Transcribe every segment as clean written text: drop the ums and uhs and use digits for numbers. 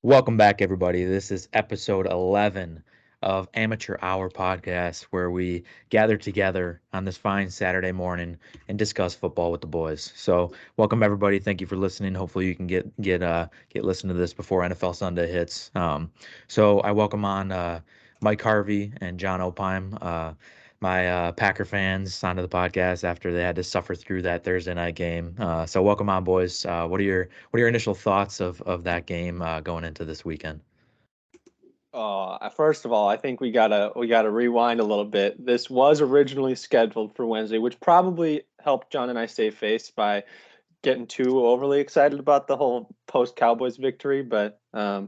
Welcome back, everybody. This is episode 11 of Amateur Hour Podcast, where we gather together on this fine Saturday morning and discuss football with the boys. So, welcome everybody. Thank you for listening. Hopefully, you can get listen to this before NFL Sunday hits. So I welcome on Mike Harvey and John Opheim, my Packer fans, onto the podcast after they had to suffer through that Thursday night game. So welcome on, boys. What are your initial thoughts of that game going into this weekend? First of all, I think we gotta rewind a little bit. This was originally scheduled for Wednesday, which probably helped John and I save face by getting too overly excited about the whole post Cowboys victory. But yeah,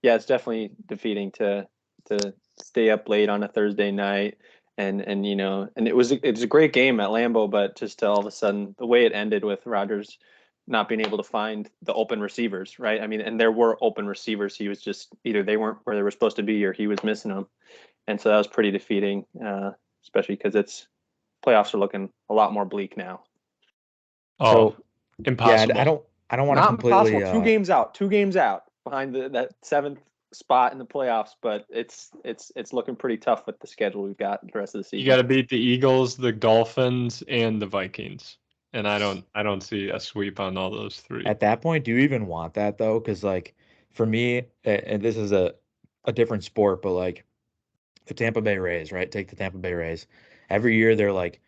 it's definitely defeating to stay up late on a Thursday night, and it was a great game at Lambeau, but just to all of a sudden the way it ended with Rodgers not being able to find the open receivers, right? I mean, and there were open receivers. He was just either they weren't where they were supposed to be or he was missing them, and so that was pretty defeating, especially because it's playoffs are looking a lot more bleak now. Oh, So yeah, I impossible. don't want to Not completely impossible. Two games out behind that seventh spot in the playoffs, but it's looking pretty tough with the schedule we've got the rest of the You season. got to beat the Eagles, the Dolphins, and the Vikings. And I don't see a sweep on all those three. at that point. Do you even want that though? Because like for me, and this is a different sport, but like the Tampa Bay Rays, right? Take the Tampa Bay Rays. Every year they're like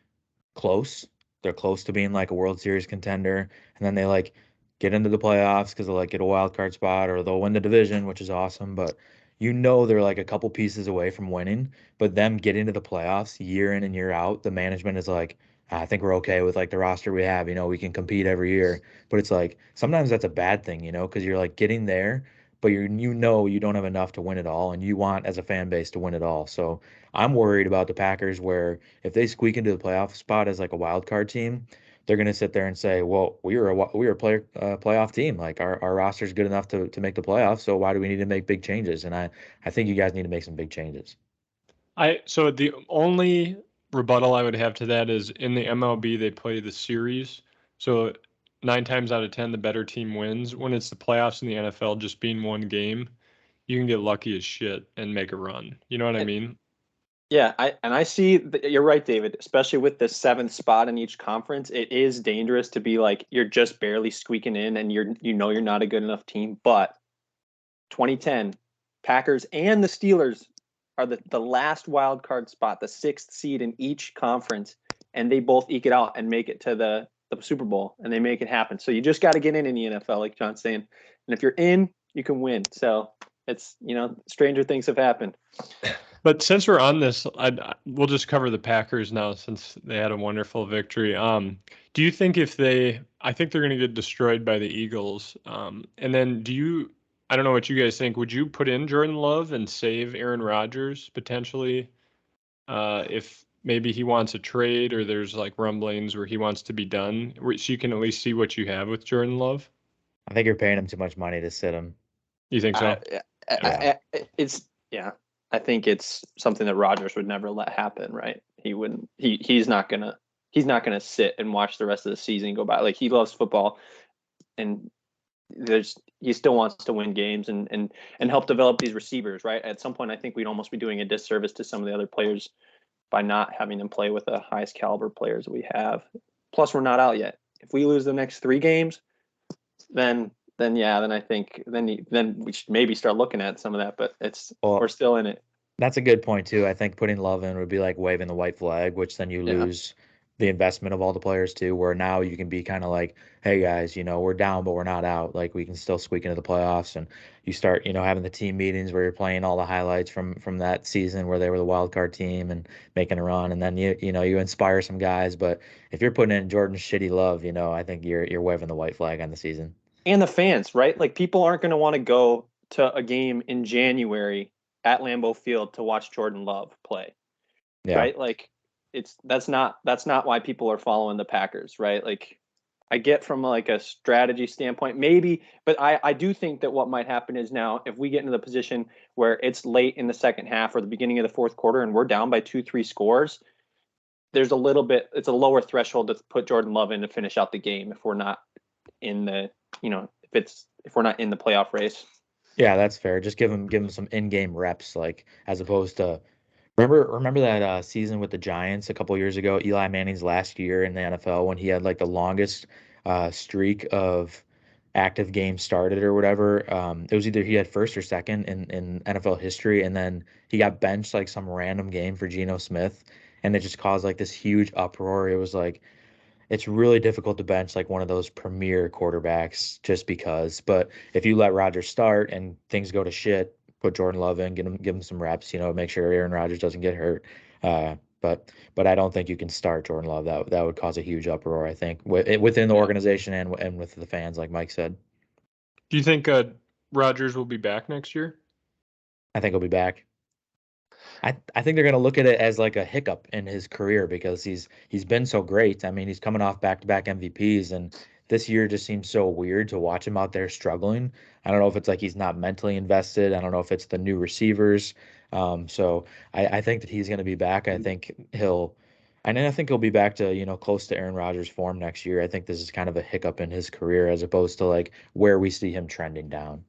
close. They're close to being like a World Series contender, and then they like get into the playoffs because they like get a wild card spot or they'll win the division, which is awesome. But they're like a couple pieces away from winning. But them getting to the playoffs year in and year out, the management is like, I think we're okay with like the roster we have. We can compete every year. But it's like sometimes that's a bad thing, because you're like getting there, but you don't have enough to win it all, and you want as a fan base to win it all. So I'm worried about the Packers where if they squeak into the playoff spot as like a wild card team, they're going to sit there and say, "Well, we were a playoff team. Like our roster's good enough to make the playoffs. So why do we need to make big changes?" And I think you guys need to make some big changes. So the only rebuttal I would have to that is in the MLB they play the series. So 9 times out of 10 the better team wins. When it's the playoffs in the NFL just being one game, you can get lucky as shit and make a run. You know what I And, mean? yeah, I see. You're right, David. Especially with the seventh spot in each conference, it is dangerous to be like you're just barely squeaking in, and you're not a good enough team. But 2010, Packers and the Steelers are the last wild card spot, the sixth seed in each conference, and they both eke it out and make it to the Super Bowl, and they make it happen. So you just got to get in the NFL, like John's saying, and if you're in, you can win. So it's stranger things have happened. But since we're on this, we'll just cover the Packers now since they had a wonderful victory. Do you think I think they're going to get destroyed by the Eagles. And then I don't know what you guys think. Would you put in Jordan Love and save Aaron Rodgers potentially if maybe he wants a trade or there's like rumblings where he wants to be done, so you can at least see what you have with Jordan Love? I think you're paying him too much money to sit him. You think I, so? Yeah. it's yeah. I think it's something that Rodgers would never let happen. Right? He wouldn't. He's not gonna. He's not gonna sit and watch the rest of the season go by. Like he loves football, and he still wants to win games and help develop these receivers. Right? At some point, I think we'd almost be doing a disservice to some of the other players by not having them play with the highest caliber players that we have. Plus, we're not out yet. If we lose the next 3 games, then yeah, then I think then we should maybe start looking at some of that. But we're Well, still in it. that's a good point too. I think putting Love in would be like waving the white flag, which then you Yeah, lose the investment of all the players too, where now you can be kind of like, hey guys, we're down, but we're not out. Like we can still squeak into the playoffs, and you start, having the team meetings where you're playing all the highlights from that season where they were the wild card team and making a run, and then you inspire some guys. But if you're putting in Jordan shitty Love, I think you're waving the white flag on the season. and the fans, right? Like people aren't going to want to go to a game in January at Lambeau Field to watch Jordan Love play, Yeah. right? Like that's not why people are following the Packers, right? Like I get from like a strategy standpoint, maybe, but I do think that what might happen is now if we get into the position where it's late in the second half or the beginning of the fourth quarter and we're down by 2-3 scores, it's a lower threshold to put Jordan Love in to finish out the game if we're not in the, if we're not in the playoff race. Yeah, that's fair. Just give him some in-game reps, like as opposed to remember that season with the Giants a couple years ago, Eli Manning's last year in the NFL when he had like the longest streak of active games started or whatever. It was either he had first or second in NFL history, and then he got benched like some random game for Geno Smith, and it just caused like this huge uproar. It was like it's really difficult to bench like one of those premier quarterbacks just because. But if you let Rodgers start and things go to shit, put Jordan Love in, give him some reps, make sure Aaron Rodgers doesn't get hurt. But I don't think you can start Jordan Love. That would cause a huge uproar, I think, within the Yeah. organization and with the fans, like Mike said. Do you think Rodgers will be back next year? I think he'll be back. I think they're going to look at it as like a hiccup in his career because he's been so great. I mean, he's coming off back-to-back MVPs, and this year just seems so weird to watch him out there struggling. I don't know if it's like he's not mentally invested. I don't know if it's the new receivers. So I think that he's going to be back. I think he'll be back to, close to Aaron Rodgers' form next year. I think this is kind of a hiccup in his career as opposed to like where we see him trending down.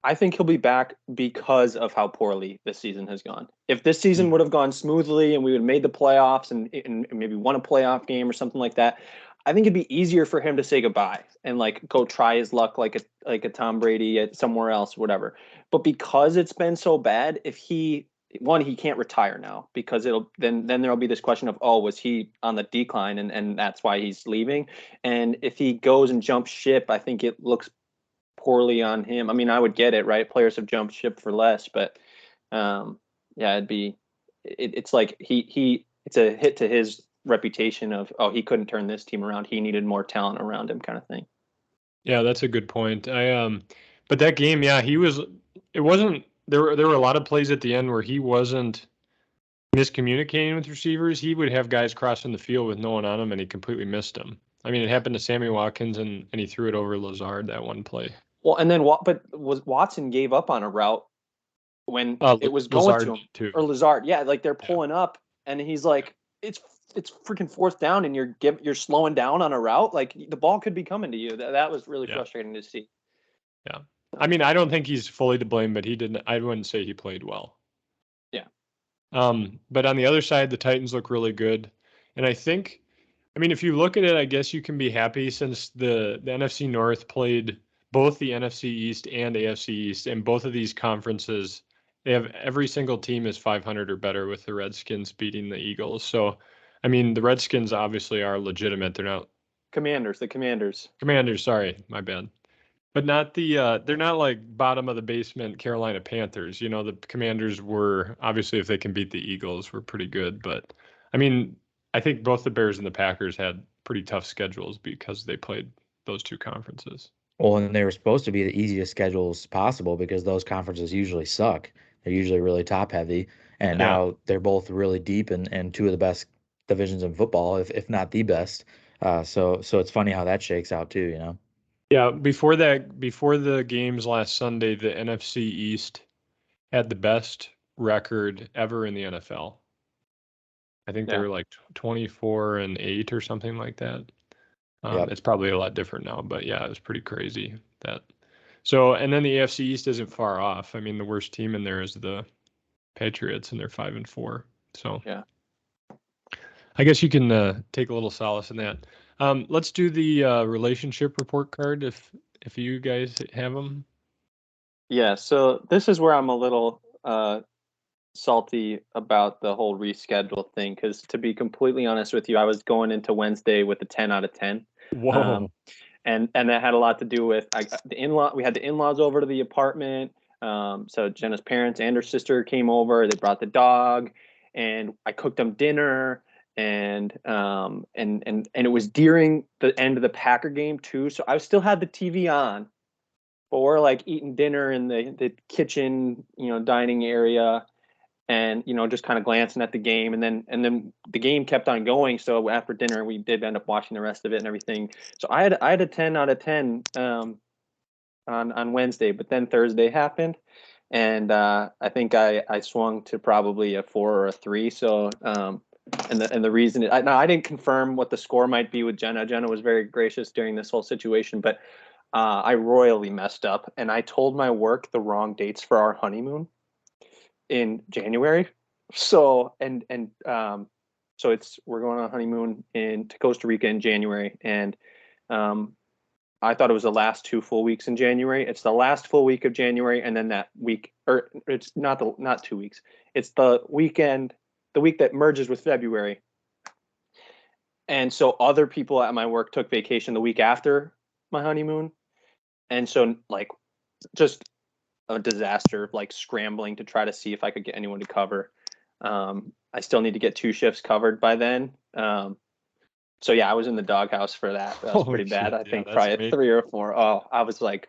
I think he'll be back because of how poorly this season has gone. If this season would have gone smoothly and we would have made the playoffs and maybe won a playoff game or something like that, I think it'd be easier for him to say goodbye and like go try his luck like a Tom Brady at somewhere else, whatever. But because it's been so bad, if he can't retire now because it'll then there'll be this question of, oh, was he on the decline and that's why he's leaving? And if he goes and jumps ship, I think it looks poorly on him. I mean, I would get it, right? Players have jumped ship for less, but yeah, it's like it's a hit to his reputation of, oh, he couldn't turn this team around. He needed more talent around him, kind of thing. Yeah, that's a good point. But that game, yeah, it wasn't there were a lot of plays at the end where he wasn't miscommunicating with receivers. He would have guys crossing the field with no one on him and he completely missed them. I mean, it happened to Sammy Watkins and he threw it over Lazard that one play. Well, and then Watson gave up on a route when it was going Lazard to him too. or Lazard. Yeah, like they're pulling up and he's like, it's freaking fourth down and you're slowing down on a route. Like the ball could be coming to you. That was really frustrating to see. Yeah. I mean, I don't think he's fully to blame, but I wouldn't say he played well. Yeah. But on the other side, the Titans look really good. And I mean, if you look at it, I guess you can be happy since the NFC North played both the NFC East and AFC East, and both of these conferences, they have every single team is 500 or better with the Redskins beating the Eagles. So, I mean, the Redskins obviously are legitimate. They're not the Commanders. Sorry, my bad. But not they're not like bottom of the basement Carolina Panthers. The Commanders were obviously, if they can beat the Eagles, were pretty good. But I mean, I think both the Bears and the Packers had pretty tough schedules because they played those two conferences. Well, and they were supposed to be the easiest schedules possible because those conferences usually suck. They're usually really top heavy. And now they're both really deep and two of the best divisions in football, if not the best. So it's funny how that shakes out too. Yeah, before the games last Sunday, the NFC East had the best record ever in the NFL. I think they were like 24-8 or something like that. It's probably a lot different now, but yeah, it was pretty crazy that. So, and then the AFC East isn't far off. I mean, the worst team in there is the Patriots, and they're 5-4. So, yeah, I guess you can take a little solace in that. Let's do the relationship report card if you guys have them. Yeah, so this is where I'm a little salty about the whole reschedule thing because, to be completely honest with you, I was going into Wednesday with a 10 out of 10. Whoa. And that had a lot to do with we had the in-laws over to the apartment. So Jenna's parents and her sister came over. They brought the dog, and I cooked them dinner. And it was during the end of the Packer game too. So I still had the TV on, but we're like eating dinner in the kitchen, dining area, and just kind of glancing at the game, and then the game kept on going. So after dinner, we did end up watching the rest of it and everything. So I had a 10 out of 10 on Wednesday, but then Thursday happened, and I think I swung to probably a 4 or a 3. So and the reason I didn't confirm what the score might be with Jenna. Jenna was very gracious during this whole situation, but I royally messed up, and I told my work the wrong dates for our honeymoon in January. So we're going on a honeymoon to Costa Rica in January, and I thought it was the last 2 full weeks in January. It's the last full week of January, and then that week, or it's not 2 weeks. It's the week that merges with February. And so other people at my work took vacation the week after my honeymoon, and so like just a disaster, like scrambling to try to see if I could get anyone to cover. I still need to get 2 shifts covered by then. So yeah, I was in the doghouse for that. That was Holy pretty bad. shit, I yeah, think that's probably amazing. 3 or 4. Oh, I was like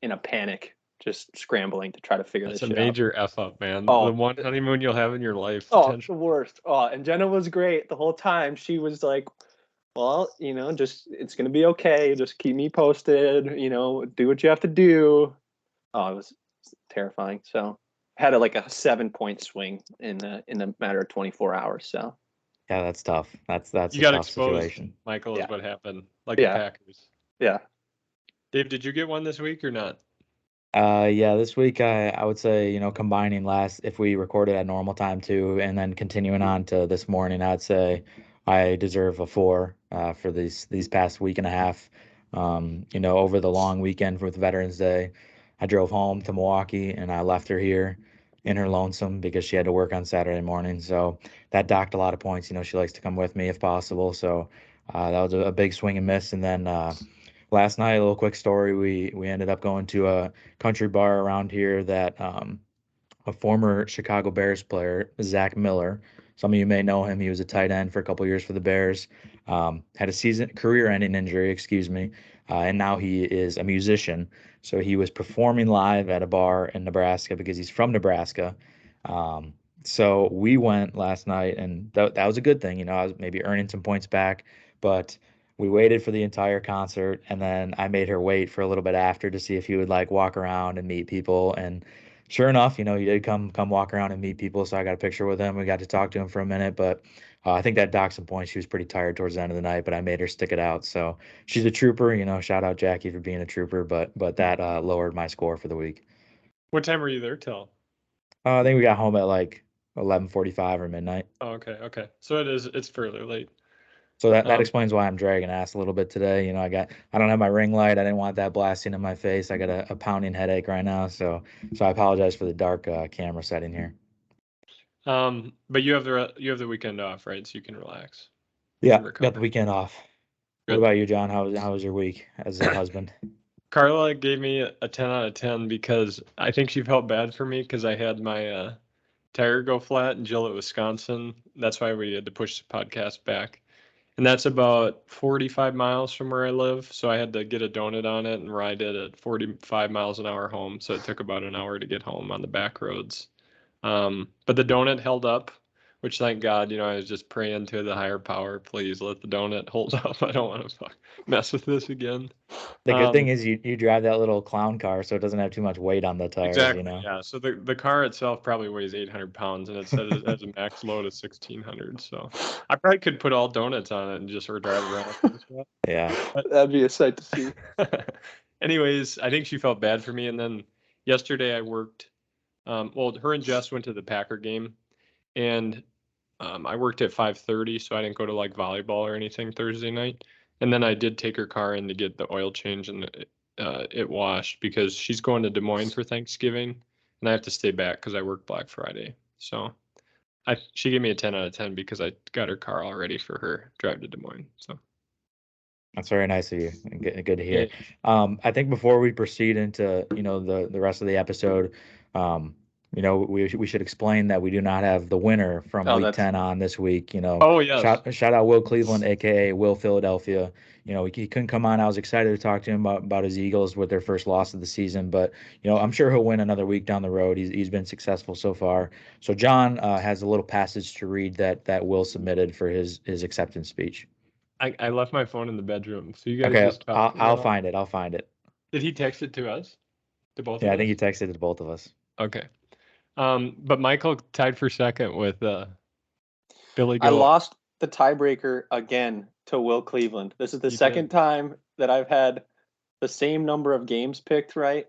in a panic, just scrambling to try to figure That's this a shit out. major F up, man. The Oh, one honeymoon you'll have in your life, the potentially. worst. Oh, and Jenna was great the whole time. She was like, well, just it's gonna be okay. Just keep me posted. Do what you have to do. Oh, it was terrifying. So had like a 7-point swing in the matter of 24 hours. So Yeah, that's tough. That's You a got tough exposed, situation. Michael, is yeah, what happened. Like the yeah, Packers. yeah. Dave, did you get one this week or not? Yeah, this week I would say, combining last if we recorded at normal time too, and then continuing on to this morning, I'd say I deserve a 4 for these past week and a half. Over the long weekend with Veterans Day, I drove home to Milwaukee and I left her here in her lonesome because she had to work on Saturday morning. So that docked a lot of points. She likes to come with me if possible. So that was a big swing and miss. And then last night, a little quick story. We ended up going to a country bar around here that a former Chicago Bears player, Zach Miller. Some of you may know him. He was a tight end for a couple years for the Bears. Had a career-ending injury, excuse me, and now he is a musician. So he was performing live at a bar in Nebraska because he's from Nebraska. Um, so we went last night, and that was a good thing. I was maybe earning some points back, but we waited for the entire concert, and then I made her wait for a little bit after to see if he would like walk around and meet people. And sure enough, he did come walk around and meet people. So I got a picture with him. We got to talk to him for a minute, but I think that docked some points. She was pretty tired towards the end of the night, but I made her stick it out. So she's a trooper. Shout out Jackie for being a trooper, but that lowered my score for the week. What time were you there till? I think we got home at like 11:45 or midnight. Oh, okay. So it's fairly late. So that Um, explains why I'm dragging ass a little bit today. I don't have my ring light. I didn't want that blasting in my face. I got a pounding headache right now. So I apologize for the dark camera setting here. but you have the weekend off, right? So you can relax Yeah, and got the recover. weekend off. What Good. about you, John? How was your week as a husband? Carla gave me a 10 out of 10 because I think she felt bad for me because I had my tire go flat in Gillette, Wisconsin. That's why we had to push the podcast back. And that's about 45 miles from where I live. So I had to get a donut on it and ride it at 45 miles an hour home. So it took about an hour to get home on the back roads. But the donut held up, which thank God, I was just praying to the higher power, please let the donut hold up. I don't want to mess with this again. The good thing is you drive that little clown car, so it doesn't have too much weight on the tires. Exactly. Yeah. So the car itself probably weighs 800 pounds, and it said it has a max load of 1,600. So I probably could put all donuts on it and just sort of drive around. Yeah. But That'd be a sight to see. anyways, I think she felt bad for me. And then yesterday I worked. Well, her and Jess went to the Packer game, and I worked at 5:30, so I didn't go to like volleyball or anything Thursday night. And then I did take her car in to get the oil change and it washed because she's going to Des Moines for Thanksgiving, and I have to stay back because I work Black Friday. So she gave me a 10 out of 10 because I got her car all ready for her drive to Des Moines. So That's very nice of you. Good to hear. yeah. I think before we proceed into, the rest of the episode, we should explain that we do not have the winner from Oh, week that's 10 on this week. Oh yes. Shout out Will Cleveland, aka Will Philadelphia. He couldn't come on. I was excited to talk to him about his Eagles with their first loss of the season, but I'm sure he'll win another week down the road. He's been successful so far. So John has a little passage to read that Will submitted for his acceptance speech. I left my phone in the bedroom, so you guys Okay, just talk. I'll find it. I'll find it. Did he text it to us? To both Yeah, of I us? think he texted it to both of us. Okay. But Michael tied for second with Billy I Goat. lost the tiebreaker again to Will Cleveland. This is the You second did. time that I've had the same number of games picked right.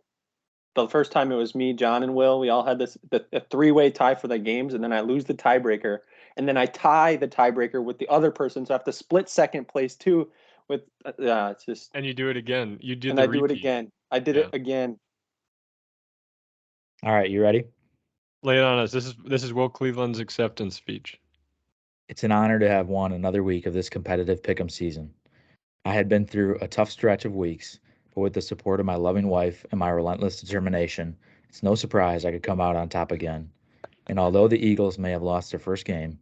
The first time it was me, John, and Will. We all had a three-way tie for the games, and then I lose the tiebreaker, and then I tie the tiebreaker with the other person, so I have to split second place too. With it's just. And you do it again. You did and the I repeat. do it again. I did it again. All right, you ready? Lay it on us. This is Will Cleveland's acceptance speech. It's an honor to have won another week of this competitive pick'em season. I had been through a tough stretch of weeks, but with the support of my loving wife and my relentless determination, it's no surprise I could come out on top again. And although the Eagles may have lost their first game,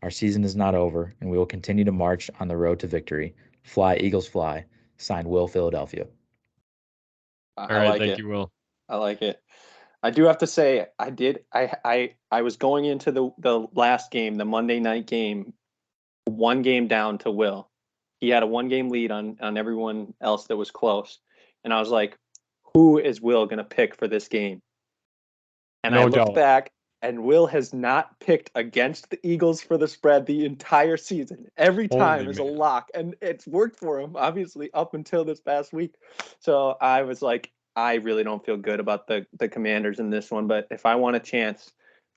our season is not over, and we will continue to march on the road to victory. Fly, Eagles, fly. Signed, Will, Philadelphia. All right, thank you, Will. I like it. I do have to say, I was going into the last game, the Monday night game, one game down to Will. He had a 1-game lead on everyone else that was close. And I was like, who is Will going to pick for this game? And I looked back, and Will has not picked against the Eagles for the spread the entire season. Every time is a lock, and it's worked for him, obviously, up until this past week. So I was like, I really don't feel good about the Commanders in this one, but if I want a chance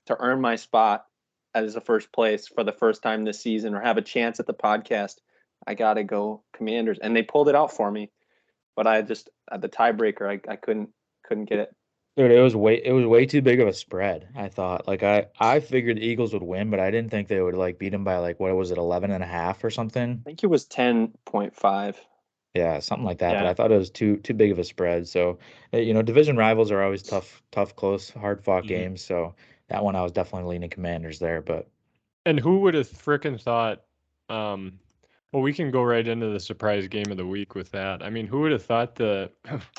to earn my spot as a first place for the first time this season or have a chance at the podcast, I got to go Commanders. And they pulled it out for me, but I just, at the tiebreaker, I couldn't get it. Dude, it was way too big of a spread. I thought, like, I figured the Eagles would win, but I didn't think they would like beat them by like, what was it, 11.5 or something? I think it was 10.5. Yeah, something like that. Yeah. But I thought it was too big of a spread. So, division rivals are always tough, close, hard fought games. So that one I was definitely leaning Commanders there. But and who would have frickin' thought? Well, we can go right into the surprise game of the week with that. I mean, who would have thought the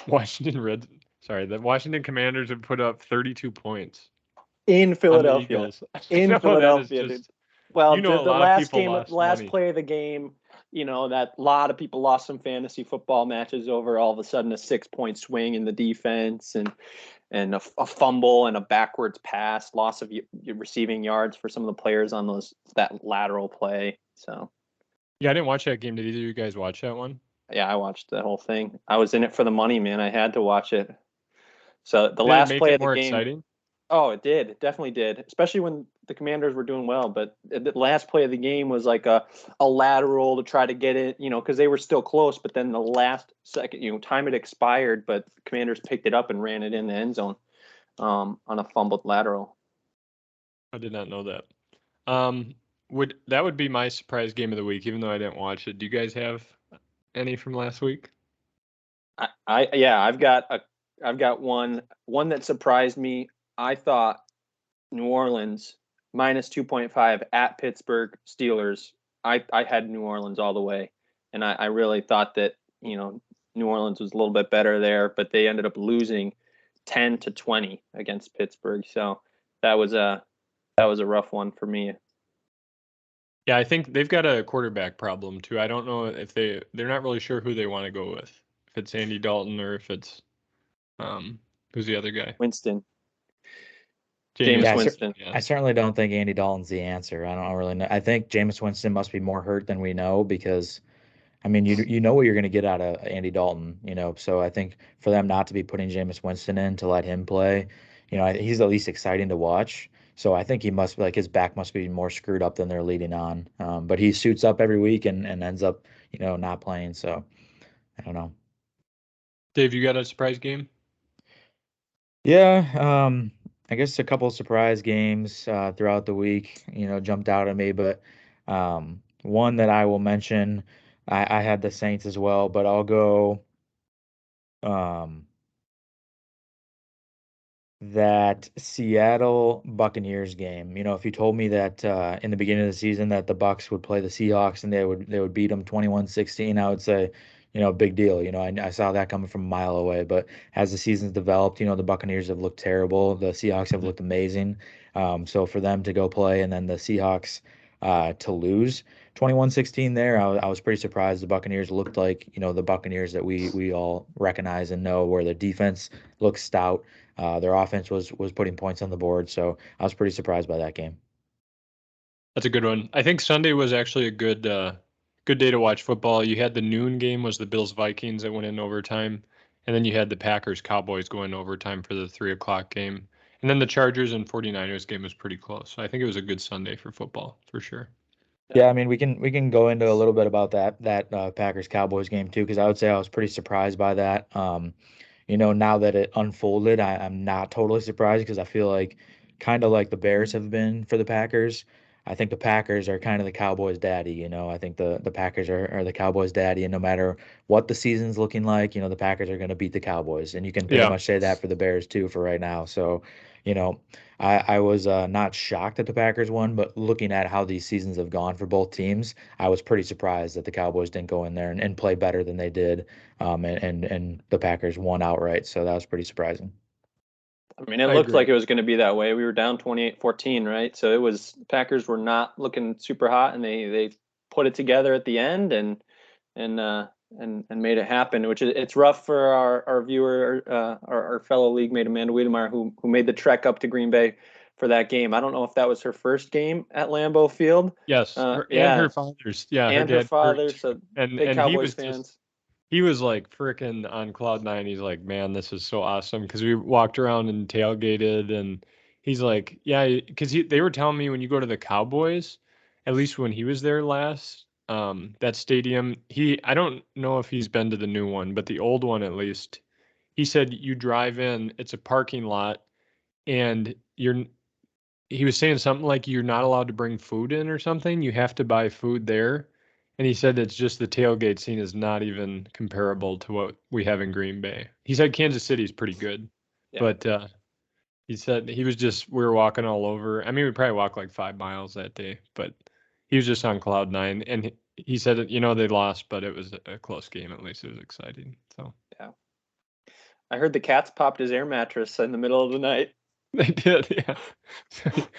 Washington Commanders would put up 32 points in Philadelphia? In Philadelphia, just, well, the last play of the game, that a lot of people lost some fantasy football matches over all of a sudden a 6-point swing in the defense and a fumble and a backwards pass, loss of receiving yards for some of the players on that lateral play. So. Yeah, I didn't watch that game. Did either of you guys watch that one? Yeah, I watched the whole thing. I was in it for the money, man. I had to watch it. So the last play of the game. Exciting? Oh, it did. It definitely did. Especially when the Commanders were doing well. But the last play of the game was like a lateral to try to get it, because they were still close. But then the last second, time had expired, but the Commanders picked it up and ran it in the end zone on a fumbled lateral. I did not know that. That would be my surprise game of the week, even though I didn't watch it. Do you guys have any from last week? I've got one that surprised me. I thought New Orleans minus 2.5 at Pittsburgh Steelers. I had New Orleans all the way, and I really thought that New Orleans was a little bit better there, but they ended up losing 10-20 against Pittsburgh. So that was a rough one for me. Yeah, I think they've got a quarterback problem too. I don't know if they're not really sure who they want to go with. If it's Andy Dalton or if it's who's the other guy? Winston. Jameis Winston. I certainly don't think Andy Dalton's the answer. I don't really know. I think Jameis Winston must be more hurt than we know because, I mean, you know what you're going to get out of Andy Dalton, So I think for them not to be putting Jameis Winston in to let him play, he's at least exciting to watch. So I think he must be his back must be more screwed up than they're leading on. But he suits up every week and ends up, not playing. So I don't know. Dave, you got a surprise game? Yeah. I guess a couple of surprise games throughout the week, jumped out at me. But one that I will mention, I had the Saints as well, but I'll go that Seattle Buccaneers game. If you told me that in the beginning of the season that the Bucs would play the Seahawks and they would beat them 21-16, I would say, big deal. I saw that coming from a mile away. But as the season's developed, the Buccaneers have looked terrible. The Seahawks have looked amazing. So for them to go play and then the Seahawks to lose 21-16 there, I was pretty surprised. The Buccaneers looked like, the Buccaneers that we all recognize and know, where the defense looks stout. Their offense was putting points on the board, so I was pretty surprised by that game. That's a good one. I think Sunday was actually a good day to watch football. You had the noon game, was the Bills-Vikings that went in overtime. And then you had the Packers-Cowboys going overtime for the 3 o'clock game. And then the Chargers and 49ers game was pretty close. So I think it was a good Sunday for football, for sure. Yeah, I mean we can go into a little bit about that Packers Cowboys game too, because I would say I was pretty surprised by that. Now that it unfolded, I'm not totally surprised because I feel like kind of like the Bears have been for the Packers. I think the Packers are kind of the Cowboys' daddy. I think the Packers are the Cowboys' daddy, and no matter what the season's looking like, the Packers are going to beat the Cowboys, and you can pretty Yeah. much say that for the Bears too for right now. So, you know, I was not shocked that the Packers won, but looking at how these seasons have gone for both teams, I was pretty surprised that the Cowboys didn't go in there and play better than they did, and the Packers won outright. So that was pretty surprising. I mean, it I looked agree. like it was going to be that way. We were down 28-14, right? So it was Packers were not looking super hot, and they put it together at the end and made it happen. Which is it's rough for our viewer, our fellow league mate Amanda Wiedemeyer, who made the trek up to Green Bay for that game. I don't know if that was her first game at Lambeau Field. Yes. And Yeah, her father's. Yeah, her and her dad, father. Kurt, So and big he Cowboys was just fans. he was like freaking on cloud nine. He's like, man, this is so awesome because we walked around and tailgated, and he's like, yeah, because they were telling me when you go to the Cowboys, at least when he was there last, that stadium, I don't know if he's been to the new one, but the old one at least, he said you drive in, it's a parking lot, and he was saying something like you're not allowed to bring food in or something. You have to buy food there. And he said it's just the tailgate scene is not even comparable to what we have in Green Bay. He said Kansas City is pretty good, Yeah. but he said we were walking all over. I mean, we probably walked like 5 miles that day, but he was just on cloud nine. And he said, they lost, but it was a close game. At least it was exciting. So Yeah. I heard the Cats popped his air mattress in the middle of the night. they did, yeah.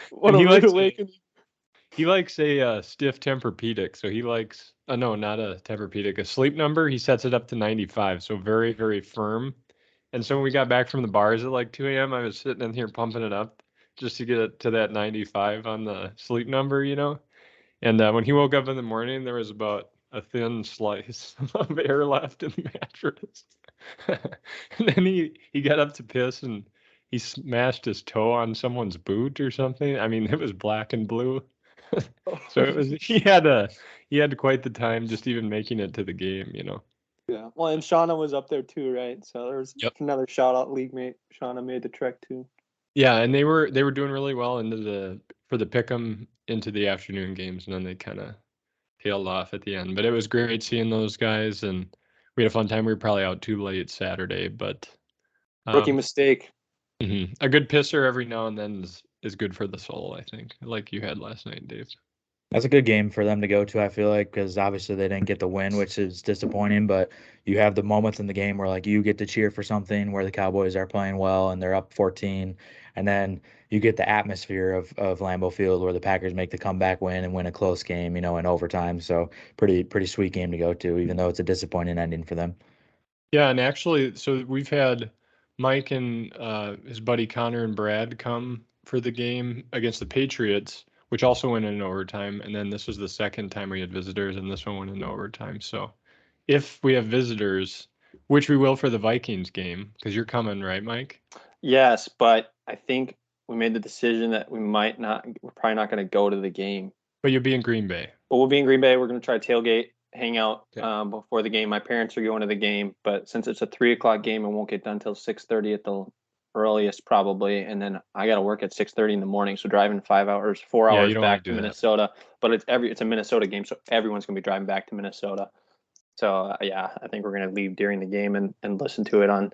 What And a he rude likes awakening. He likes a stiff Tempur-Pedic, so he likes no, not a Tempur-Pedic, a Sleep Number. He sets it up to 95, so very, very firm. And so when we got back from the bars at like 2 a.m., I was sitting in here pumping it up just to get it to that 95 on the Sleep Number. And when he woke up in the morning, there was about a thin slice of air left in the mattress. And then he got up to piss and he smashed his toe on someone's boot or something. I mean, it was black and blue. So it was he had quite the time just even making it to the game. Yeah. Well, and Shauna was up there too, right? So there was Yep. another shout out league mate. Shauna made the trek too. Yeah, and they were doing really well for the pick'em into the afternoon games, and then they kind of tailed off at the end. But it was great seeing those guys, and we had a fun time. We were probably out too late Saturday, but Rookie mistake. a good pisser every now and then is good for the soul, I think, like you had last night, Dave. That's a good game for them to go to, I feel like, because obviously they didn't get the win, which is disappointing. But you have the moments in the game where like you get to cheer for something where the Cowboys are playing well and they're up 14, and then you get the atmosphere of Lambeau Field where the Packers make the comeback win and win a close game, in overtime. So pretty sweet game to go to, even though it's a disappointing ending for them. Yeah, and actually, so we've had Mike and his buddy Connor and Brad come for the game against the Patriots, which also went in overtime. And then this was the second time we had visitors, and this one went in overtime. So if we have visitors, which we will for the Vikings game, because you're coming, right, Mike? Yes, but I think we made the decision that we're probably not going to go to the game. But you'll be in Green Bay. But we'll be in Green Bay. We're going to try tailgate, hang out Okay. before the game. My parents are going to the game, but since it's a 3 o'clock game, it won't get done till 6:30 at the earliest probably, and then I got to work at 6:30 in the morning. So driving 4 Yeah, you hours don't wanna back to do that. Minnesota. But it's a Minnesota game, so everyone's going to be driving back to Minnesota. So yeah, I think we're going to leave during the game and listen to it on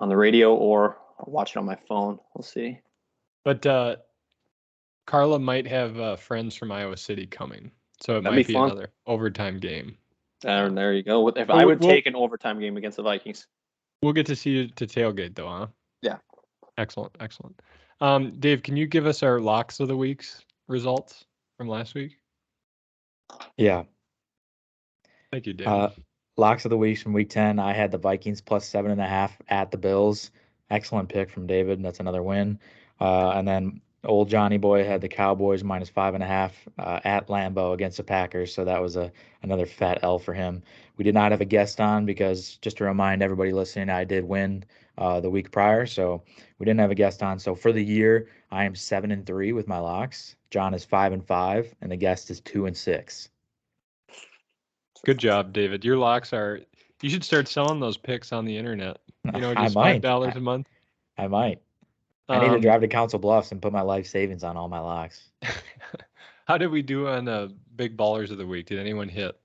the radio or watch it on my phone. We'll see. But Carla might have friends from Iowa City coming, so it That'd might be be fun. another overtime game. There you go. If Well, I would we'll- take an overtime game against the Vikings. We'll get to see you to tailgate, though, huh? Yeah. Excellent. Dave, can you give us our locks of the week's results from last week? Yeah. Thank you, Dave. Locks of the week from week 10. I had the Vikings plus 7.5 at the Bills. Excellent pick from David. That's another win. And then old Johnny Boy had the Cowboys -5.5 at Lambeau against the Packers, so that was another fat L for him. We did not have a guest on because, just to remind everybody listening, I did win the week prior, so we didn't have a guest on. So for the year, I am 7-3 with my locks. John is 5-5, and the guest is 2-6. Good job, David. Your locks are. You should start selling those picks on the internet. I Just might. $5 a month. I might. I need to drive to Council Bluffs and put my life savings on all my locks. How did we do on Big Ballers of the Week? Did anyone hit?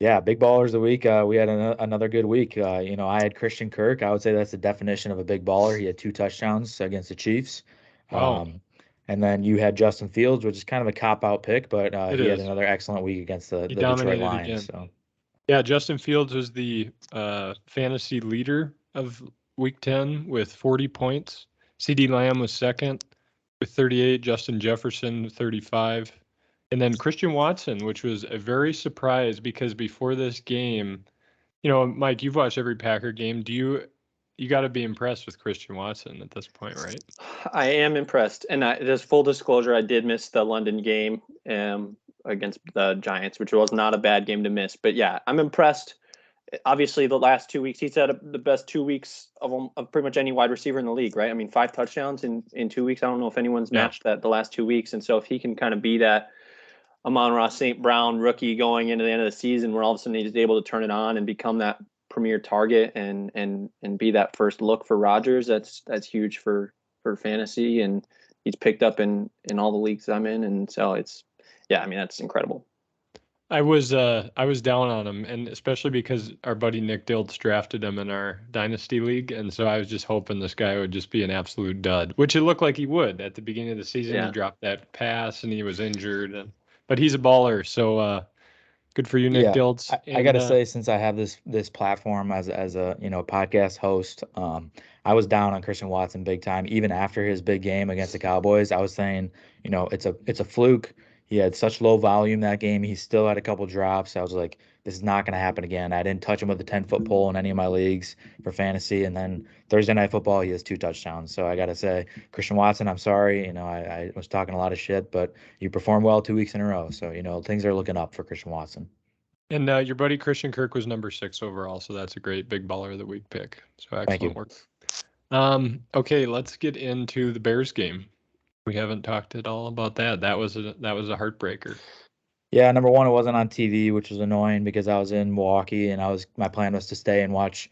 Yeah, big ballers of the week. We had another good week. I had Christian Kirk. I would say that's the definition of a big baller. He had 2 touchdowns against the Chiefs. Wow. And then you had Justin Fields, which is kind of a cop-out pick, but It he had is. another excellent week against the He Detroit dominated Lions. again. So Yeah, Justin Fields was the fantasy leader of Week 10 with 40 points. CeeDee Lamb was second with 38. Justin Jefferson 35. And then Christian Watson, which was a very surprise because before this game, Mike, you've watched every Packer game. You got to be impressed with Christian Watson at this point, right? I am impressed. And just full disclosure, I did miss the London game against the Giants, which was not a bad game to miss. But yeah, I'm impressed. Obviously, the last 2 weeks, he's had the best 2 weeks of pretty much any wide receiver in the league, right? I mean, 5 touchdowns in 2 weeks. I don't know if anyone's matched that the last 2 weeks. And so if he can kind of be that Amon-Ra St. Brown rookie going into the end of the season where all of a sudden he's able to turn it on and become that premier target and be that first look for Rodgers, that's huge for fantasy. And he's picked up in all the leagues I'm in. And so that's incredible. I was down on him, and especially because our buddy Nick Dilts drafted him in our dynasty league, and so I was just hoping this guy would just be an absolute dud, which it looked like he would at the beginning of the season. Yeah. He dropped that pass, and he was injured, but he's a baller. So good for you, Nick Dilts. I gotta say, since I have this platform as a podcast host, I was down on Christian Watson big time. Even after his big game against the Cowboys, I was saying, it's a fluke. He had such low volume that game. He still had a couple drops. I was like, this is not going to happen again. I didn't touch him with a 10-foot pole in any of my leagues for fantasy. And then Thursday Night Football, he has 2 touchdowns. So I got to say, Christian Watson, I'm sorry. I was talking a lot of shit, but you performed well 2 weeks in a row. So, things are looking up for Christian Watson. And your buddy Christian Kirk was number 6 overall. So that's a great big baller of the week pick. So excellent work. Okay, let's get into the Bears game. We haven't talked at all about that. That was a heartbreaker. Yeah, number one, it wasn't on TV, which was annoying because I was in Milwaukee and my plan was to stay and watch,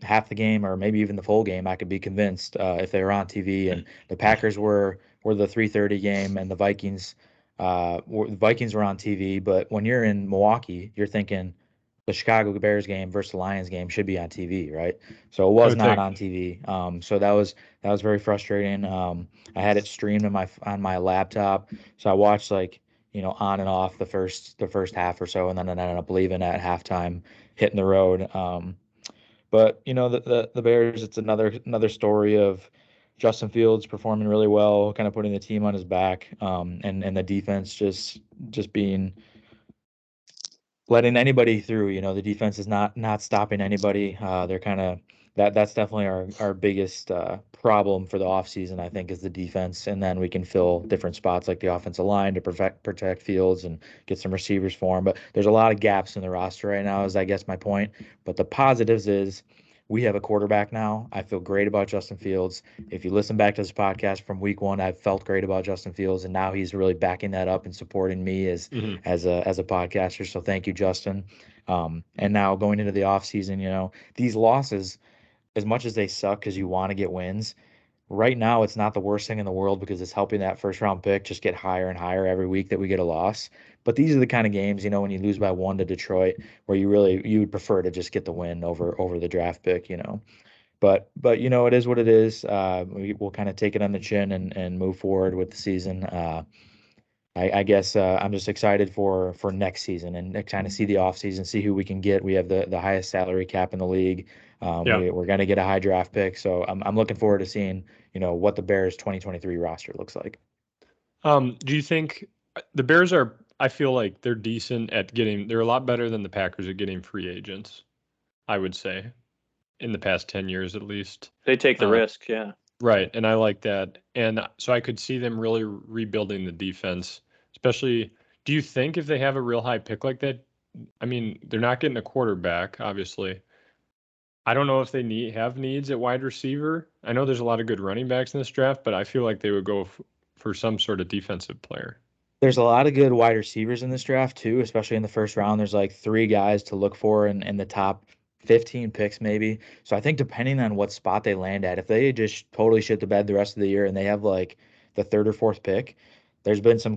half the game or maybe even the full game. I could be convinced if they were on TV. And the Packers were the 3:30 game, and the Vikings were on TV. But when you're in Milwaukee, you're thinking the Chicago Bears game versus the Lions game should be on TV, right? So it was not on TV. So that was very frustrating. I had it streamed on my laptop, so I watched on and off the first half or so, and then I ended up leaving at halftime, hitting the road. But the Bears, it's another story of Justin Fields performing really well, kind of putting the team on his back, and the defense just being letting anybody through. The defense is not stopping anybody. They're kind of that's definitely our biggest problem for the offseason, I think, is the defense. And then we can fill different spots like the offensive line to protect Fields and get some receivers for him. But there's a lot of gaps in the roster right now, is I guess my point. But the positives is we have a quarterback now. I feel great about Justin Fields. If you listen back to this podcast from week 1, I felt great about Justin Fields, and now he's really backing that up and supporting me as a podcaster. So thank you, Justin. And now going into the offseason, these losses, as much as they suck because you want to get wins, right now it's not the worst thing in the world because it's helping that first round pick just get higher and higher every week that we get a loss. But these are the kind of games, when you lose by 1 to Detroit, where you would prefer to just get the win over the draft pick, But it is what it is. We'll kind of take it on the chin and move forward with the season. I guess I'm just excited for next season and kind of see the offseason, see who we can get. We have the highest salary cap in the league. We're going to get a high draft pick. So I'm looking forward to seeing, what the Bears 2023 roster looks like. Do you think the Bears I feel like they're decent at they're a lot better than the Packers at getting free agents, I would say, in the past 10 years at least. They take the risk, yeah. Right, and I like that. And so I could see them really rebuilding the defense, especially. Do you think if they have a real high pick like that, I mean, they're not getting a quarterback, obviously. I don't know if they have needs at wide receiver. I know there's a lot of good running backs in this draft, but I feel like they would go for some sort of defensive player. There's a lot of good wide receivers in this draft too, especially in the first round. There's like 3 guys to look for in the top 15 picks maybe. So I think depending on what spot they land at, if they just totally shit the bed the rest of the year and they have like the third or fourth pick, there's been some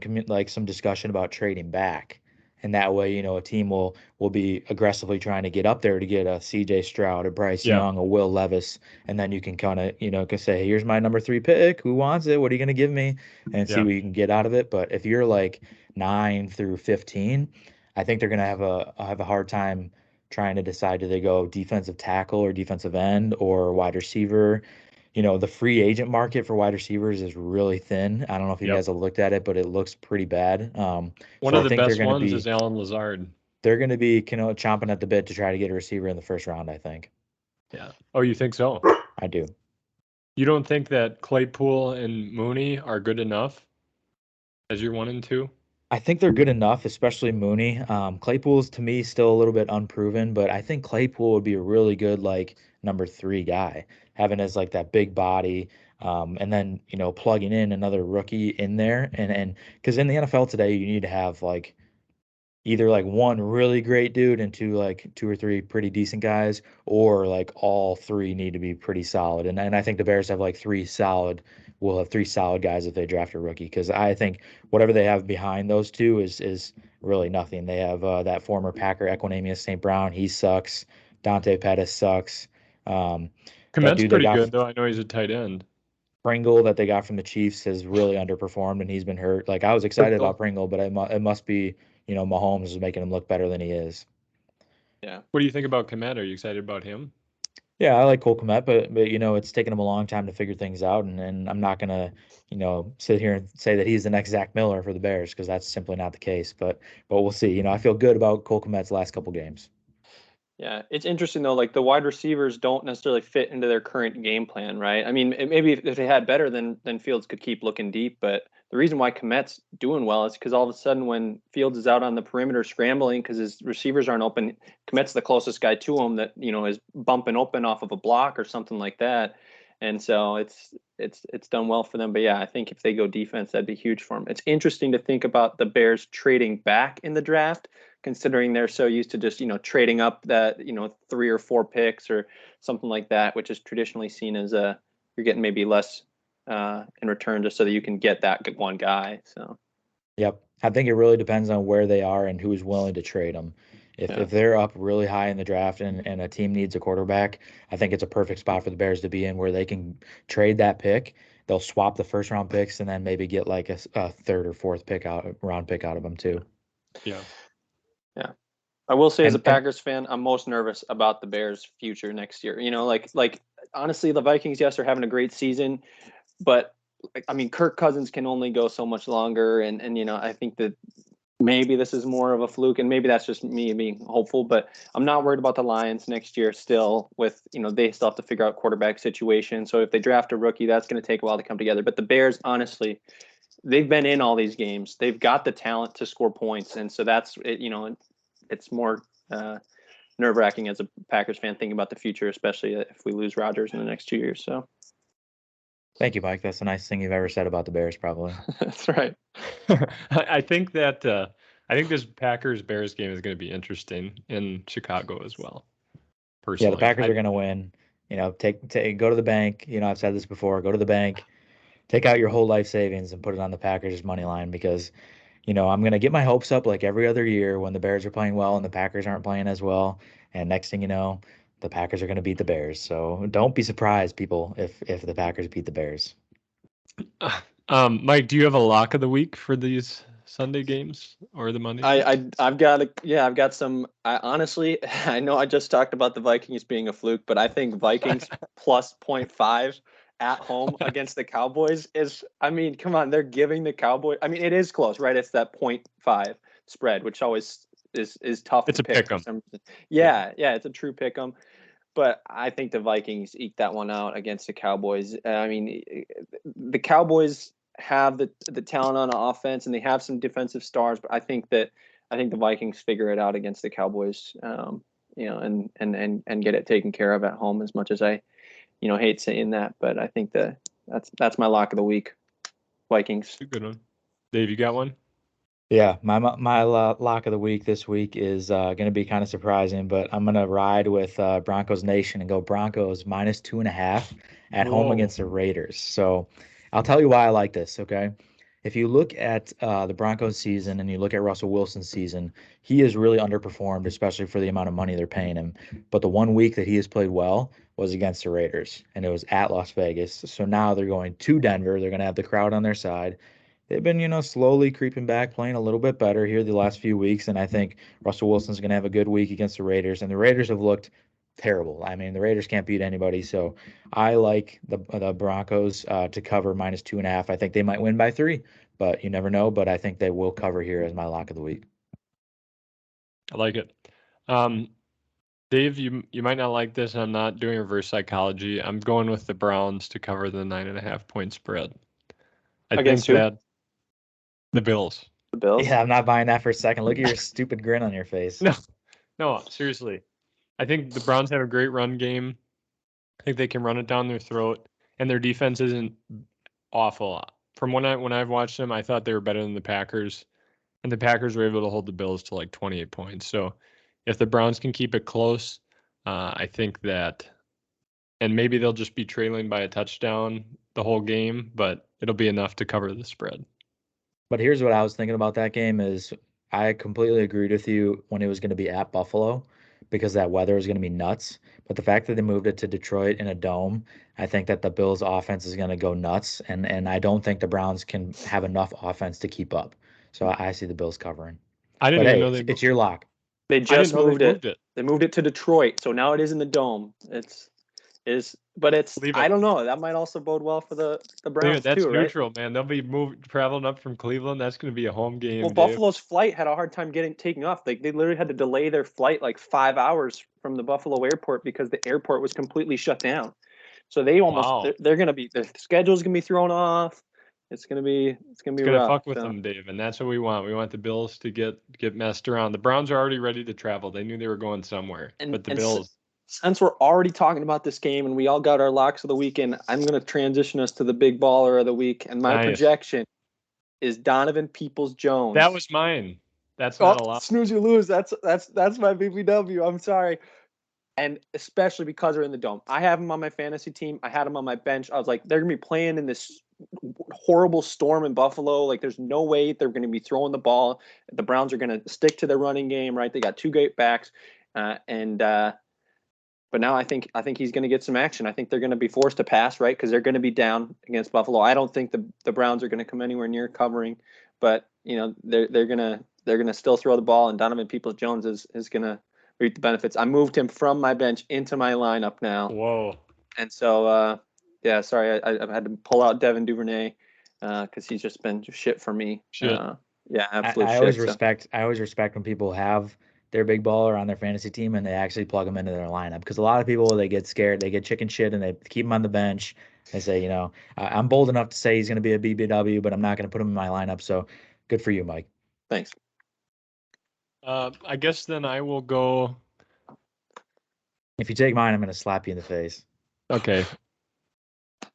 discussion about trading back. And that way, a team will be aggressively trying to get up there to get a CJ Stroud, a Bryce Yeah. Young, a Will Levis, and then you can kind of, can say, here's my number 3 pick. Who wants it? What are you going to give me? And see Yeah. what you can get out of it. But if you're like 9 through 15, I think they're going to have a hard time trying to decide, do they go defensive tackle or defensive end or wide receiver. The free agent market for wide receivers is really thin. I don't know if you Yep. guys have looked at it, but it looks pretty bad. One So of I the think they're best going to ones be is Alan Lazard. they're going to be chomping at the bit to try to get a receiver in the first round, I think. Yeah. Oh, you think so? I do. You don't think that Claypool and Mooney are good enough as your 1 and 2? I think they're good enough, especially Mooney. Claypool's to me still a little bit unproven, but I think Claypool would be a really good like number 3 guy, having as like that big body, and then plugging in another rookie in there, and because in the NFL today you need to have like either like one really great dude and two or three pretty decent guys, or like all 3 need to be pretty solid. And I think the Bears have like 3 solid. Will have 3 solid guys if they draft a rookie, because I think whatever they have behind those 2 is really nothing. They have that former Packer Equanimeous St. Brown. He sucks. Dante Pettis sucks. That Komet's dude they pretty got good, though. I know he's a tight end. Pringle that they got from the Chiefs has really underperformed, and he's been hurt. Like I was excited about Pringle, but it must be Mahomes is making him look better than he is. Yeah. What do you think about Komet? Are you excited about him? Yeah, I like Cole Kmet, but it's taken him a long time to figure things out, and I'm not gonna sit here and say that he's the next Zach Miller for the Bears, because that's simply not the case. But we'll see. I feel good about Cole Kmet's last couple games. Yeah, it's interesting though. Like the wide receivers don't necessarily fit into their current game plan, right? I mean, maybe if they had better, then Fields could keep looking deep. But the reason why Komet's doing well is because all of a sudden, when Fields is out on the perimeter scrambling because his receivers aren't open, Komet's the closest guy to him that is bumping open off of a block or something like that. And so it's done well for them. But yeah, I think if they go defense, that'd be huge for them. It's interesting to think about the Bears trading back in the draft, considering they're so used to just trading up that 3 or 4 picks or something like that, which is traditionally seen as you're getting maybe less in return just so that you can get that one guy. So Yep, I think it really depends on where they are and who's willing to trade them. If they're up really high in the draft and a team needs a quarterback, I think it's a perfect spot for the Bears to be in, where they can trade that pick. They'll swap the first round picks and then maybe get like a third or fourth round pick out of them too. Yeah. Yeah. I will say, as a Packers fan, I'm most nervous about the Bears' future next year. Like honestly, the Vikings, yes, are having a great season, but I mean, Kirk Cousins can only go so much longer, and I think that maybe this is more of a fluke, and maybe that's just me being hopeful. But I'm not worried about the Lions next year. Still, with they still have to figure out quarterback situation. So if they draft a rookie, that's going to take a while to come together. But the Bears, honestly, they've been in all these games. They've got the talent to score points, and so that's it. It's more nerve-wracking as a Packers fan thinking about the future, especially if we lose Rodgers in the next 2 years. So, thank you, Mike. That's the nicest thing you've ever said about the Bears, probably. That's right. I think that I think this Packers Bears game is going to be interesting in Chicago as well. Personally, yeah, the Packers are going to win. Take go to the bank. I've said this before. Go to the bank, take out your whole life savings, and put it on the Packers money line, because I'm going to get my hopes up like every other year when the Bears are playing well and the Packers aren't playing as well. And next thing you know, the Packers are going to beat the Bears. So don't be surprised, people, if the Packers beat the Bears. Mike, do you have a lock of the week for these Sunday games or the Monday? I've got some. Honestly, I know I just talked about the Vikings being a fluke, but I think Vikings plus 0.5 at home against the Cowboys is, I mean, come on, they're giving the Cowboys, I mean, it is close, right? It's that 0.5 spread, which always is tough it's to a pick 'em. Yeah, it's a true pick 'em. but I think the Vikings eked that one out against the Cowboys. I mean, the Cowboys have the talent on offense and they have some defensive stars, but I think the Vikings figure it out against the Cowboys. And get it taken care of at home. As much as I, hate saying that, but I think that's my lock of the week. Vikings. A good one. Dave, you got one? Yeah, my lock of the week this week is going to be kind of surprising, but I'm going to ride with Broncos Nation and go Broncos -2.5 at home Whoa. against the Raiders. So I'll tell you why I like this, okay? If you look at the Broncos season and you look at Russell Wilson's season, he has really underperformed, especially for the amount of money they're paying him. But the one week that he has played well was against the Raiders, and it was at Las Vegas. So now they're going to Denver. They're going to have the crowd on their side. They've been, slowly creeping back, playing a little bit better here the last few weeks, and I think Russell Wilson's going to have a good week against the Raiders. And the Raiders have looked terrible. I mean, the Raiders can't beat anybody, so I like the Broncos to cover -2.5. I think they might win by 3, but you never know. But I think they will cover here as my lock of the week. I like it. Dave, you might not like this. I'm not doing reverse psychology. I'm going with the Browns to cover the 9.5 point spread. Against think who? that the Bills. The Bills. Yeah, I'm not buying that for a second. Look at your stupid grin on your face. No, seriously. I think the Browns have a great run game. I think they can run it down their throat, and their defense isn't awful. From when I've watched them, I thought they were better than the Packers, and the Packers were able to hold the Bills to like 28 points. So if the Browns can keep it close, I think that, and maybe they'll just be trailing by a touchdown the whole game, but it'll be enough to cover the spread. But here's what I was thinking about that game is I completely agreed with you when it was going to be at Buffalo because that weather is going to be nuts. But the fact that they moved it to Detroit in a dome, I think that the Bills' offense is going to go nuts, and I don't think the Browns can have enough offense to keep up. So I see the Bills covering. I didn't But even hey, know they it's your lock. They I just didn't know moved they it. moved it. They moved it to Detroit, so now it is in the dome. But Leave I it. don't know. That might also bode well for the Browns That's too, right? neutral, man. They'll be traveling up from Cleveland. That's going to be a home game. Well, Dave. Buffalo's flight had a hard time taking off. They literally had to delay their flight like 5 hours from the Buffalo airport because the airport was completely shut down. So they almost Wow. they're going to be, the schedule's going to be thrown off. It's going to be gonna rough. fuck with them, Dave, and that's what we want. We want the Bills to get messed around. The Browns are already ready to travel. They knew they were going somewhere, but the Bills. Since we're already talking about this game and we all got our locks of the weekend, I'm going to transition us to the big baller of the week, and my projection is Donovan Peoples-Jones. That was mine. That's not a lot. Snooze you lose. That's my BBW. I'm sorry. And especially because they're in the dome. I have him on my fantasy team. I had him on my bench. I was like, they're going to be playing in this horrible storm in Buffalo. Like, there's no way they're going to be throwing the ball. The Browns are going to stick to their running game, right? They got 2 great backs. But now I think he's going to get some action. I think they're going to be forced to pass, right? Because they're going to be down against Buffalo. I don't think the Browns are going to come anywhere near covering, but they're going to still throw the ball, and Donovan Peoples-Jones is going to reap the benefits. I moved him from my bench into my lineup now. Whoa! And so sorry, I had to pull out Devin Duvernay because he's just been shit for me. Shit. Absolute I shit. always respect when people have their big baller on their fantasy team and they actually plug them into their lineup, because a lot of people, they get scared, they get chicken shit, and they keep him on the bench. They say, I'm bold enough to say he's going to be a BBW, but I'm not going to put him in my lineup. So good for you, Mike. Thanks. I guess then I will go. If you take mine, I'm going to slap you in the face. Okay.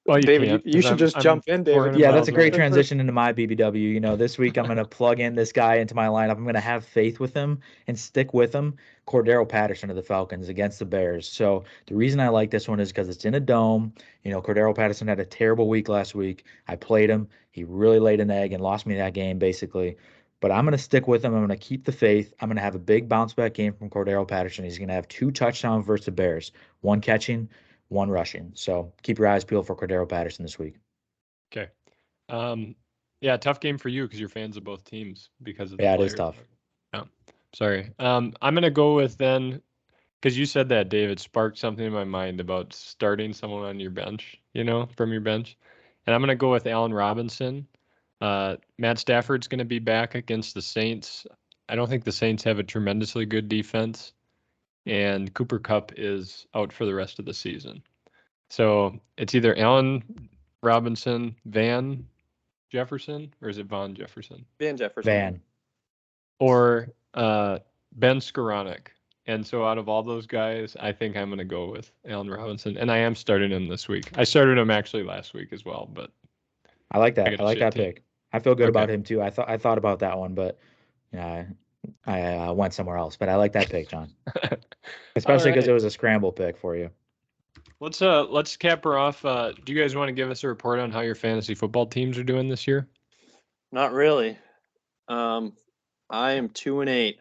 Well, David, you should just jump in, David. Yeah, that's a great transition into my BBW. This week I'm going to plug in this guy into my lineup. I'm going to have faith with him and stick with him. Cordero Patterson of the Falcons against the Bears. So the reason I like this one is because it's in a dome. Cordero Patterson had a terrible week last week. I played him. He really laid an egg and lost me that game, basically. But I'm going to stick with him. I'm going to keep the faith. I'm going to have a big bounce back game from Cordero Patterson. He's going to have 2 touchdowns versus the Bears, 1 catching, 1 rushing. So keep your eyes peeled for Cordero Patterson this week. Okay. Yeah, tough game for you because you're fans of both teams because of the it players. is tough. Yeah. Sorry. I'm gonna go with then, because you said that, David, sparked something in my mind about starting someone on your bench, from your bench. And I'm gonna go with Allen Robinson. Matt Stafford's gonna be back against the Saints. I don't think the Saints have a tremendously good defense. and Cooper Kupp is out for the rest of the season. So it's either Allen Robinson, Van Jefferson, or is it Von Jefferson? Van Jefferson. Van. Or Ben Skoranek. And so out of all those guys, I think I'm going to go with Allen Robinson. And I am starting him this week. I started him actually last week as well, but I like that. got I a like shit that team. pick. I feel good Okay. about him too. I thought about that one, but I went somewhere else. But I like that pick, John, especially because right. it was a scramble pick for you. Let's cap her off. Do you guys want to give us a report on how your fantasy football teams are doing this year? Not really. I am 2-8.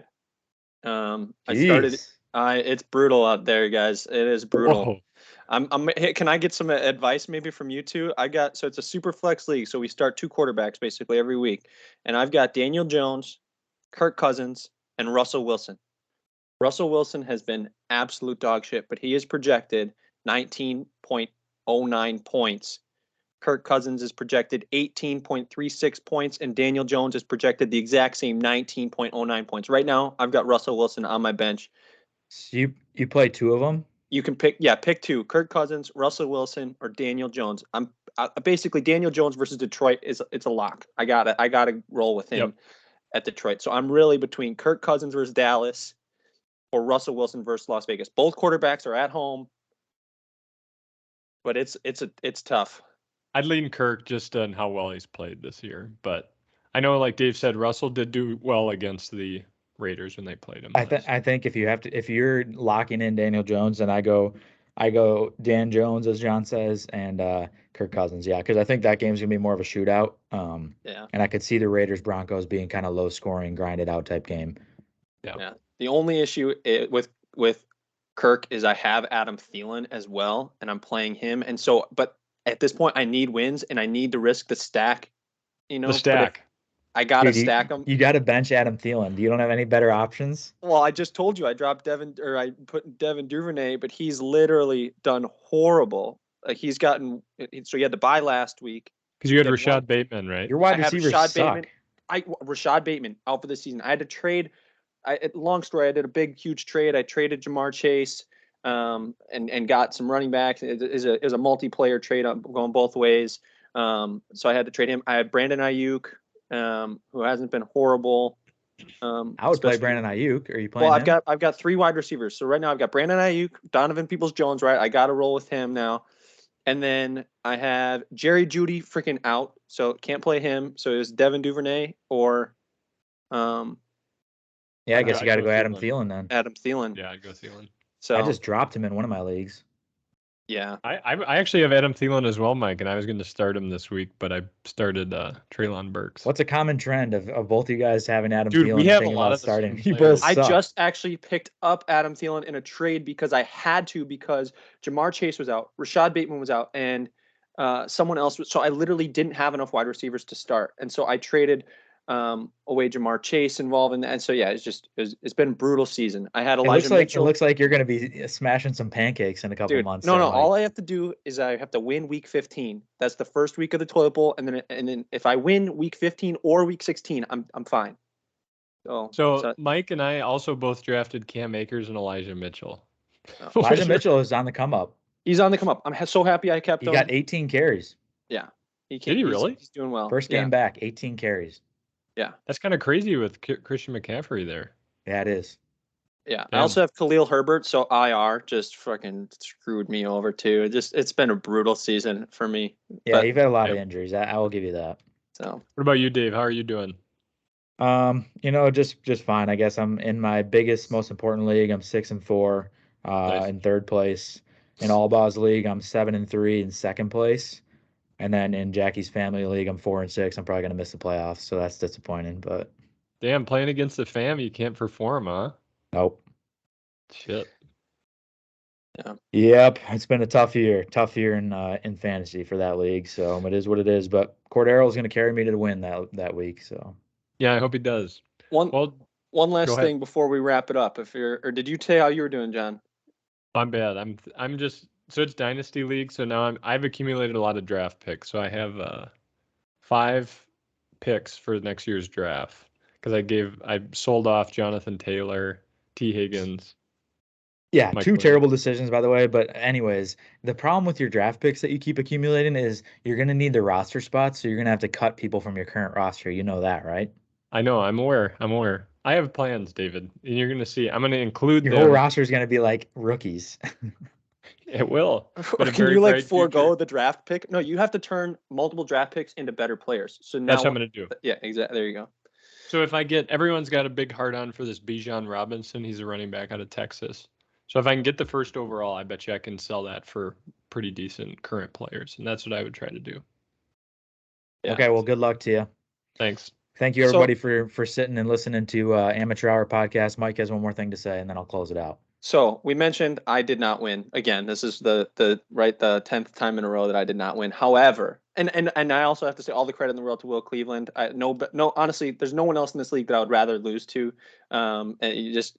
I started. Jeez. It's brutal out there, guys. It is brutal. Whoa. Hey, can I get some advice maybe from you two? So it's a super flex league. So we start 2 quarterbacks basically every week. And I've got Daniel Jones, Kirk Cousins, and Russell Wilson. Russell Wilson has been absolute dog shit, but he is projected 19.09 points. Kirk Cousins is projected 18.36 points, and Daniel Jones is projected the exact same 19.09 points. Right now, I've got Russell Wilson on my bench. So you play 2 of them? You can pick 2: Kirk Cousins, Russell Wilson, or Daniel Jones. Basically Daniel Jones versus Detroit it's a lock. I gotta roll with him at Detroit. So I'm really between Kirk Cousins versus Dallas or Russell Wilson versus Las Vegas. Both quarterbacks are at home, but it's tough. I'd lean Kirk just on how well he's played this year, but I know, like Dave said, Russell did do well against the Raiders when they played him. I think if you're locking in Daniel Jones, then I go Dan Jones, as John says, and Kirk Cousins. Yeah, because I think that game's gonna be more of a shootout. Yeah. And I could see the Raiders Broncos being kind of low scoring, grinded out type game. Yeah. The only issue with Kirk is I have Adam Thielen as well, and I'm playing him. And so, but at this point, I need wins, and I need to risk the stack. The stack. I gotta Dude, stack them. You got to bench Adam Thielen. You don't have any better options. Well, I just told you I put Devin Duvernay, but he's literally done horrible. He's gotten so he had to buy last week because you had Rashad Bateman, right? Your wide receivers suck. Rashad Bateman out for the season. I had to trade. Long story. I did a big, huge trade. I traded Jamar Chase, and got some running backs. It was a multiplayer trade going both ways. So I had to trade him. I had Brandon Ayuk, who hasn't been horrible. I would play Brandon Ayuk. Are you playing? Well, I've got 3 wide receivers. So right now I've got Brandon Ayuk, Donovan Peoples-Jones. Right, I got to roll with him now. And then I have Jerry Jeudy freaking out, so can't play him. So it was Devin Duvernay or, yeah, I guess you got to go Adam Thielen then. Adam Thielen. Yeah, I'd go Thielen. So I just dropped him in one of my leagues. Yeah, I actually have Adam Thielen as well, Mike, and I was going to start him this week, but I started Treylon Burks. What's a common trend of both you guys having Adam Dude, Thielen? We have a lot of starting. You both I just actually picked up Adam Thielen in a trade because I had to, because Jamar Chase was out, Rashad Bateman was out, and someone else was. So I literally didn't have enough wide receivers to start, and so I traded away Jamar Chase involved in that. And so yeah, it's been a brutal season. I had Elijah Mitchell. It looks like you're going to be smashing some pancakes in a couple months. No, all I have to do is I have to win week 15. That's the first week of the toilet bowl, and then if I win week 15 or week 16, I'm fine. So Mike and I also both drafted Cam Akers and Elijah Mitchell. Elijah Mitchell is on the come up. He's on the come up. I'm so happy I kept him. He got 18 carries. Yeah. Did he really? He's doing well. First game back, 18 carries. Yeah. That's kind of crazy with Christian McCaffrey there. Yeah, it is. Yeah. Damn. I also have Khalil Herbert, so IR just fucking screwed me over too. It's been a brutal season for me. Yeah, you've had a lot of injuries. I will give you that. So what about you, Dave? How are you doing? Just fine. I guess I'm in my biggest, most important league. I'm 6-4, nice. In third place. In Allbaw's league, I'm 7-3 in second place. And then in Jackie's family league, I'm 4-6. I'm probably gonna miss the playoffs, so that's disappointing. But damn, playing against the fam, you can't perform, huh? Nope. Shit. Yeah. Yep. It's been a tough year in fantasy for that league. So it is what it is. But Cordero is gonna carry me to the win that week. So yeah, I hope he does. One last thing before we wrap it up. Did you tell how you were doing, John? I'm bad. I'm just. So it's Dynasty League, so now I've accumulated a lot of draft picks. So I have 5 picks for next year's draft because I sold off Jonathan Taylor, T. Higgins, Yeah, Mike two Williams. terrible decisions, by the way. But anyways, the problem with your draft picks that you keep accumulating is you're going to need the roster spots, so you're going to have to cut people from your current roster. You know that, right? I know. I'm aware. I have plans, David, and you're going to see. I'm going to include Your them. whole roster is going to be like rookies. It will. But a Can very you like bright forego future. the draft pick? No, you have to turn multiple draft picks into better players. So now, That's what I'm going to do. yeah, exactly. There you go. So if I get, everyone's got a big hard on for this Bijan Robinson. He's a running back out of Texas. So if I can get the first overall, I bet you I can sell that for pretty decent current players. And that's what I would try to do. Yeah. Okay, well, good luck to you. Thanks. Thank you, everybody, for sitting and listening to Amateur Hour Podcast. Mike has one more thing to say, and then I'll close it out. So we mentioned I did not win. Again, this is the 10th time in a row that I did not win. However, and I also have to say all the credit in the world to Will Cleveland. Honestly, there's no one else in this league that I would rather lose to. And you just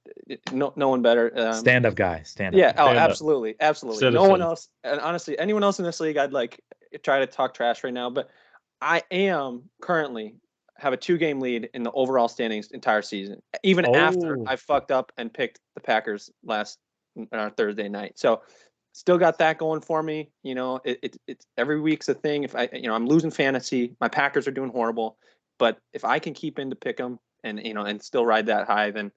no one better. Stand up guy. Stand up. Yeah. Guy. Oh, absolutely. Citizen. No one else. And honestly, anyone else in this league, I'd like try to talk trash right now. But I am currently have a 2-game lead in the overall standings entire season, even after I fucked up and picked the Packers last Thursday night. So still got that going for me. You know, it's every week's a thing. If I'm losing fantasy, my Packers are doing horrible, but if I can keep in to pick them and still ride that high, then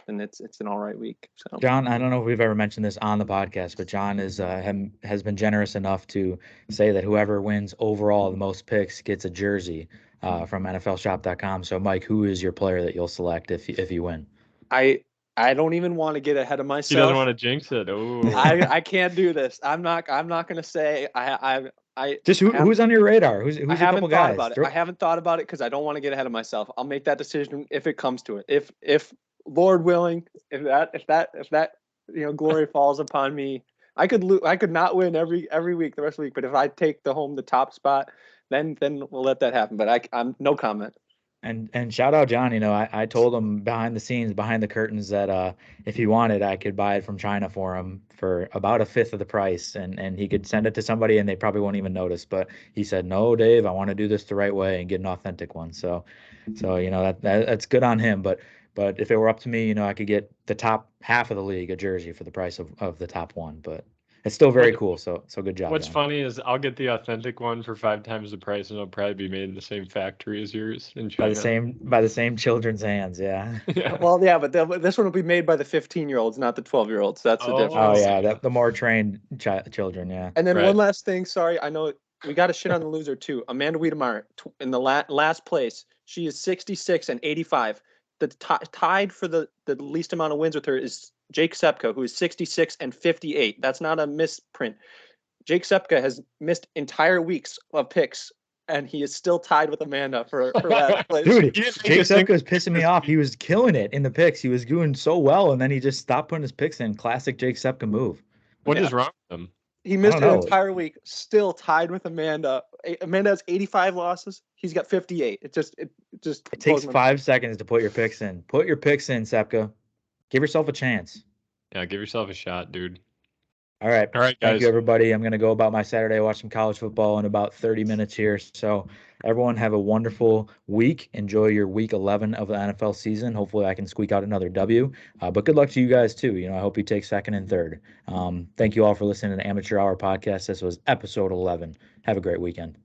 it's an all right week. So John, I don't know if we've ever mentioned this on the podcast, but John has been generous enough to say that whoever wins overall the most picks gets a jersey from NFLshop.com. So, Mike, who is your player that you'll select if you win? I don't even want to get ahead of myself. He doesn't want to jinx it. Oh, I can't do this. I'm not gonna say just who's on your radar? Who's I a haven't couple thought guys? about it. I haven't thought about it because I don't want to get ahead of myself. I'll make that decision if it comes to it. If Lord willing, if that glory falls upon me, I could not win every week the rest of the week. But if I take the top spot, then we'll let that happen. But I'm no comment. And shout out John, I told him behind the scenes, behind the curtains that if he wanted, I could buy it from China for him for about a fifth of the price, and he could send it to somebody and they probably won't even notice. But he said, "No, Dave, I want to do this the right way and get an authentic one." So that's good on him. But if it were up to me, I could get the top half of the league a jersey for the price of the top one. But it's still very cool. So good job. What's John. funny is I'll get the authentic one for 5 times the price, and it'll probably be made in the same factory as yours in China. By the same children's hands. Yeah. Yeah. Well, yeah, but this one will be made by the 15-year-olds, not the 12-year-olds. That's the difference. Oh yeah, the more trained children. Yeah. And then Right. one last thing. Sorry, I know we got to shit on the loser too. Amanda Wiedemeyer in the last place. She is 66 and 85. The tied for the least amount of wins with her is Jake Sepka, who is 66 and 58. That's not a misprint. Jake Sepka has missed entire weeks of picks, and he is still tied with Amanda for last place. Dude, Jake Sepka was pissing me off. He was killing it in the picks. He was doing so well, and then he just stopped putting his picks in. Classic Jake Sepka move. What is wrong with him? He missed don't an know. entire week, still tied with Amanda. Amanda has 85 losses. He's got 58. It takes 5 seconds to put your picks in. Put your picks in, Sepka. Give yourself a chance. Yeah, give yourself a shot, dude. All right. All right, Thank guys. you, everybody. I'm going to go about my Saturday, watch some college football in about 30 minutes here. So everyone have a wonderful week. Enjoy your week 11 of the NFL season. Hopefully I can squeak out another W. But good luck to you guys, too. I hope you take second and third. Thank you all for listening to the Amateur Hour Podcast. This was episode 11. Have a great weekend.